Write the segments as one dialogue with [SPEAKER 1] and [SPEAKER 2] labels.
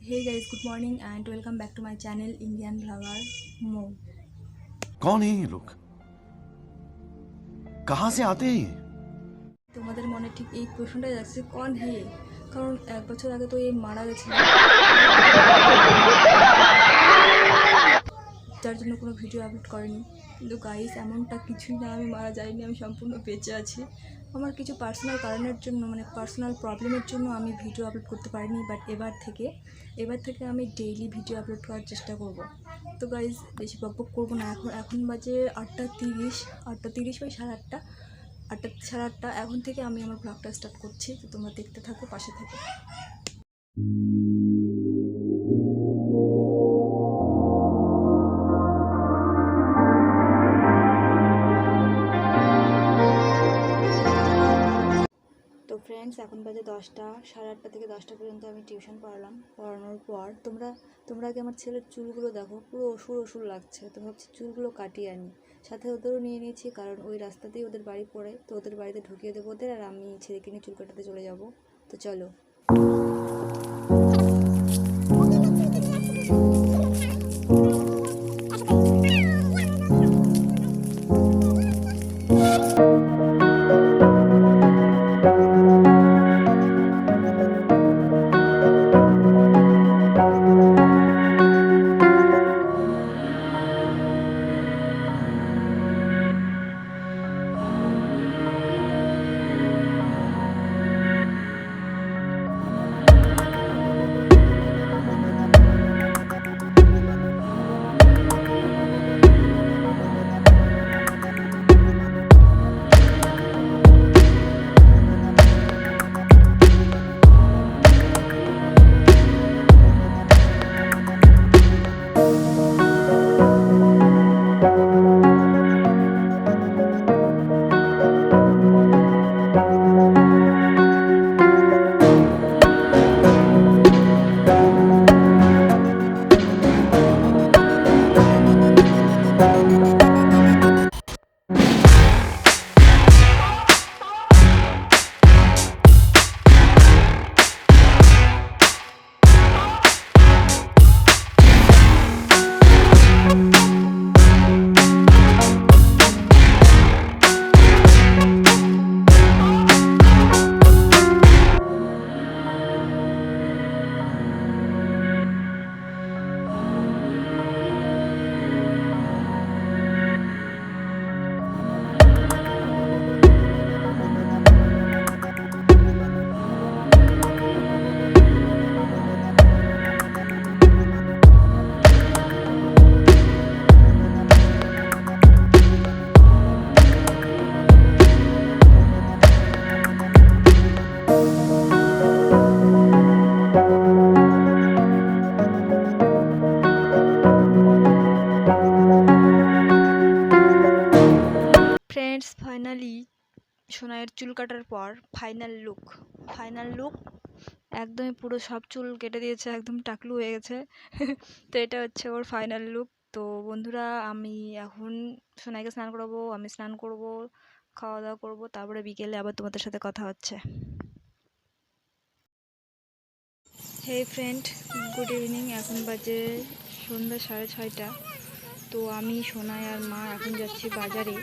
[SPEAKER 1] Hey guys, good morning and welcome back to my channel Indian Vlogger Mo.
[SPEAKER 2] कौन है ये लोग? कहाँ से आते हैं ये?
[SPEAKER 1] তোমাদের মনে ঠিক এই প্রশ্নটাই যাচ্ছে কোন হে, কারণ 1 বছর আগে তো এই মারা গেছিল, যার জন্য কোনো ভিডিও আপলোড করেনি। কিন্তু গাইস এমনটা কিছুই না, আমি মারা যাইনি, আমি সম্পূর্ণ বেঁচে আছি। আমার কিছু পার্সোনাল কারণের জন্য মানে পার্সোনাল প্রবলেমের জন্য আমি ভিডিও আপলোড করতে পারিনি, বাট এবার থেকে আমি ডেইলি ভিডিও আপলোড করার চেষ্টা করব। তো গাইস বেশি বকবক করবো না, এখন বাজে 8:30 বা 8:30, 8:30 এখন থেকে আমি আমার ব্লগটা স্টার্ট করছি। তো তোমরা দেখতে থাকো, পাশে থাকো। তো ফ্রেন্ডস, এখন বাজে 10টা, 8:30 থেকে 10টা পর্যন্ত আমি টিউশন পড়ানোর পর তোমরা আগে আমার ছেলের চুলগুলো দেখো, পুরো অসুর লাগছে। তো ভাবছি চুলগুলো কাটিয়ে আনি, সাথে ওদেরও নিয়ে নিয়েছি, কারণ ওই রাস্তাতেই ওদের বাড়ি পড়ে। তো ওদের বাড়িতে ঢুকিয়ে দেবো ওদের, আর আমি ছেলেকে নিয়ে চুল কাটাতে চলে যাব। তো চলো। ফ্রেন্ডস, ফাইনালি সোনাইয়ের চুল কাটার পর ফাইনাল লুক একদমই পুরো সব চুল কেটে দিয়েছে, একদম টাকলু হয়ে গেছে। তো এটা হচ্ছে ওর ফাইনাল লুক। তো বন্ধুরা, আমি এখন সোনাইকে স্নান করাবো, আমি স্নান করব, খাওয়া দাওয়া করবো, তারপরে বিকেলে আবার তোমাদের সাথে কথা হচ্ছে। হেই ফ্রেন্ড, গুড ইভিনিং। এখন বাজে সন্ধ্যা 6:30। তো আমি, সোনাই আর মা এখন যাচ্ছি বাজারে।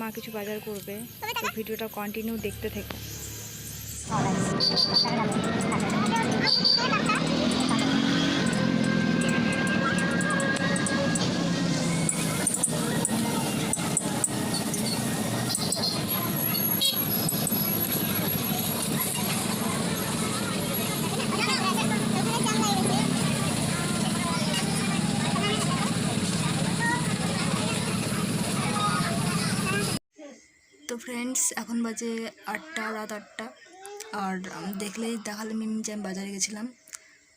[SPEAKER 1] মা কিছু বাজার করবে, তো ভিডিওটা কন্টিনিউ দেখতে থেকো। তো ফ্রেন্ডস, এখন বাজে 8টা, রাত 8টা। আর দেখালে মিমি যে আমি বাজারে গেছিলাম,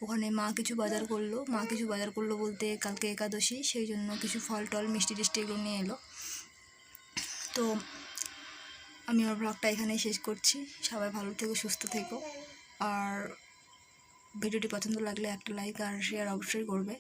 [SPEAKER 1] ওখানে মা কিছু বাজার করলো বলতে কালকে একাদশী, সেই জন্য কিছু ফল টল মিষ্টি টিষ্টি এগুলো নিয়ে এলো। তো আমি আমার ব্লগটা এখানেই শেষ করছি। সবাই ভালো থেকো, সুস্থ থেকো, আর ভিডিওটি পছন্দ লাগলে একটা লাইক আর শেয়ার অবশ্যই করবে।